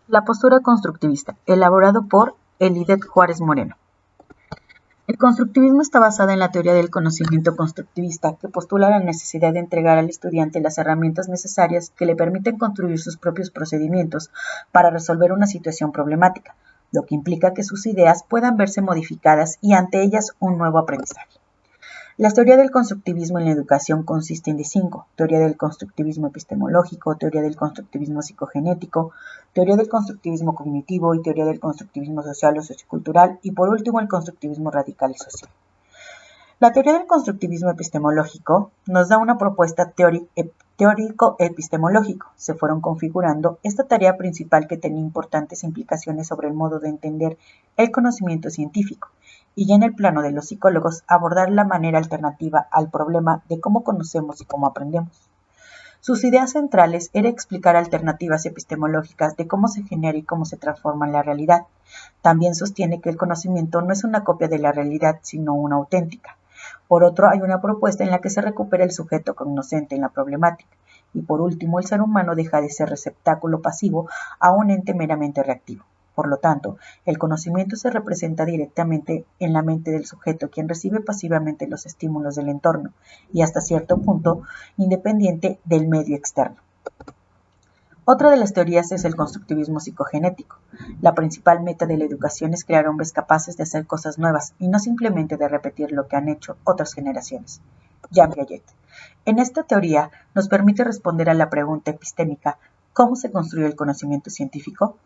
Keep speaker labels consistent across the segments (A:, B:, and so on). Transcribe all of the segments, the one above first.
A: La postura constructivista, elaborado por Elidet Juárez Moreno. El constructivismo está basado en la teoría del conocimiento constructivista, que postula la necesidad de entregar al estudiante las herramientas necesarias que le permiten construir sus propios procedimientos para resolver una situación problemática, lo que implica que sus ideas puedan verse modificadas y ante ellas un nuevo aprendizaje. La teoría del constructivismo en la educación consiste en 5: teoría del constructivismo epistemológico, teoría del constructivismo psicogenético, teoría del constructivismo cognitivo y teoría del constructivismo social o sociocultural, y por último el constructivismo radical y social. La teoría del constructivismo epistemológico nos da una propuesta teórico-epistemológico. Se fueron configurando esta tarea principal que tenía importantes implicaciones sobre el modo de entender el conocimiento científico, y en el plano de los psicólogos abordar la manera alternativa al problema de cómo conocemos y cómo aprendemos. Sus ideas centrales era explicar alternativas epistemológicas de cómo se genera y cómo se transforma en la realidad. También sostiene que el conocimiento no es una copia de la realidad, sino una auténtica. Por otro, hay una propuesta en la que se recupera el sujeto cognoscente en la problemática. Y por último, el ser humano deja de ser receptáculo pasivo a un ente meramente reactivo. Por lo tanto, el conocimiento se representa directamente en la mente del sujeto, quien recibe pasivamente los estímulos del entorno y hasta cierto punto independiente del medio externo. Otra de las teorías es el constructivismo psicogenético. La principal meta de la educación es crear hombres capaces de hacer cosas nuevas y no simplemente de repetir lo que han hecho otras generaciones. Jean Piaget. En esta teoría nos permite responder a la pregunta epistémica: ¿cómo se construye el conocimiento científico?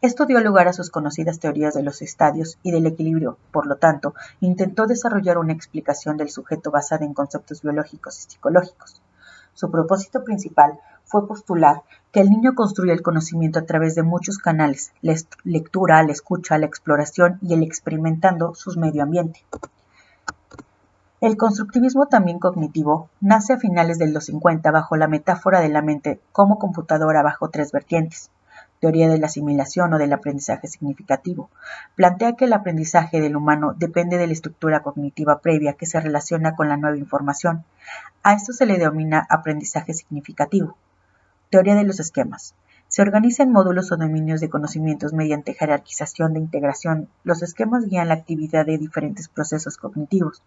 A: Esto dio lugar a sus conocidas teorías de los estadios y del equilibrio. Por lo tanto, intentó desarrollar una explicación del sujeto basada en conceptos biológicos y psicológicos. Su propósito principal fue postular que el niño construye el conocimiento a través de muchos canales: la lectura, la escucha, la exploración y el experimentando su medio ambiente. El constructivismo también cognitivo nace a finales de los 50 bajo la metáfora de la mente como computadora bajo 3 vertientes. Teoría de la asimilación o del aprendizaje significativo. Plantea que el aprendizaje del humano depende de la estructura cognitiva previa que se relaciona con la nueva información. A esto se le denomina aprendizaje significativo. Teoría de los esquemas. Se organiza en módulos o dominios de conocimientos mediante jerarquización de integración. Los esquemas guían la actividad de diferentes procesos cognitivos.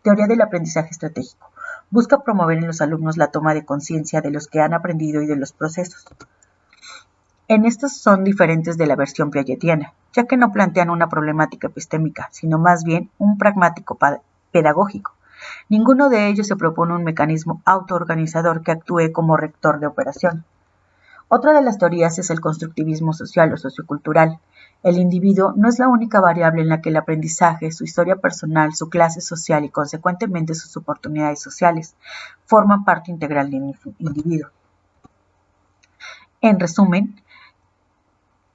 A: Teoría del aprendizaje estratégico. Busca promover en los alumnos la toma de conciencia de los que han aprendido y de los procesos. En estos son diferentes de la versión piagetiana, ya que no plantean una problemática epistémica, sino más bien un pragmático pedagógico. Ninguno de ellos se propone un mecanismo autoorganizador que actúe como rector de operación. Otra de las teorías es el constructivismo social o sociocultural. El individuo no es la única variable en la que el aprendizaje, su historia personal, su clase social y consecuentemente sus oportunidades sociales forman parte integral del individuo. En resumen,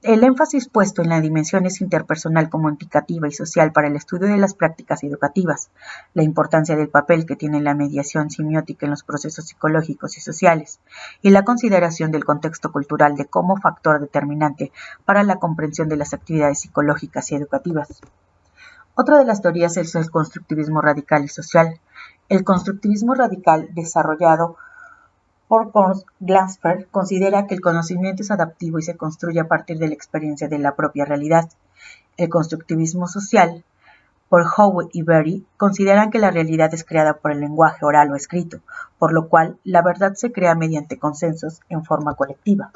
A: el énfasis puesto en la dimensión interpersonal, comunicativa y social para el estudio de las prácticas educativas, la importancia del papel que tiene la mediación semiótica en los procesos psicológicos y sociales, y la consideración del contexto cultural como factor determinante para la comprensión de las actividades psicológicas y educativas. Otra de las teorías es el constructivismo radical y social. El constructivismo radical, desarrollado por Glasper, considera que el conocimiento es adaptivo y se construye a partir de la experiencia de la propia realidad. El constructivismo social, por Howe y Berry, consideran que la realidad es creada por el lenguaje oral o escrito, por lo cual la verdad se crea mediante consensos en forma colectiva.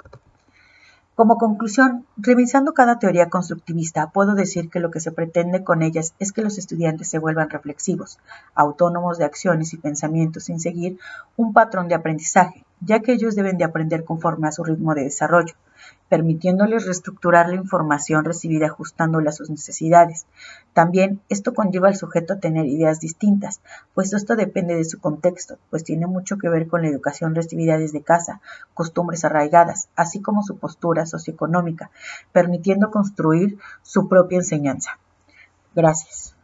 A: Como conclusión, revisando cada teoría constructivista, puedo decir que lo que se pretende con ellas es que los estudiantes se vuelvan reflexivos, autónomos de acciones y pensamientos sin seguir un patrón de aprendizaje, ya que ellos deben de aprender conforme a su ritmo de desarrollo, permitiéndoles reestructurar la información recibida ajustándola a sus necesidades. También esto conlleva al sujeto a tener ideas distintas, pues esto depende de su contexto, pues tiene mucho que ver con la educación recibida desde casa, costumbres arraigadas, así como su postura socioeconómica, permitiendo construir su propia enseñanza. Gracias.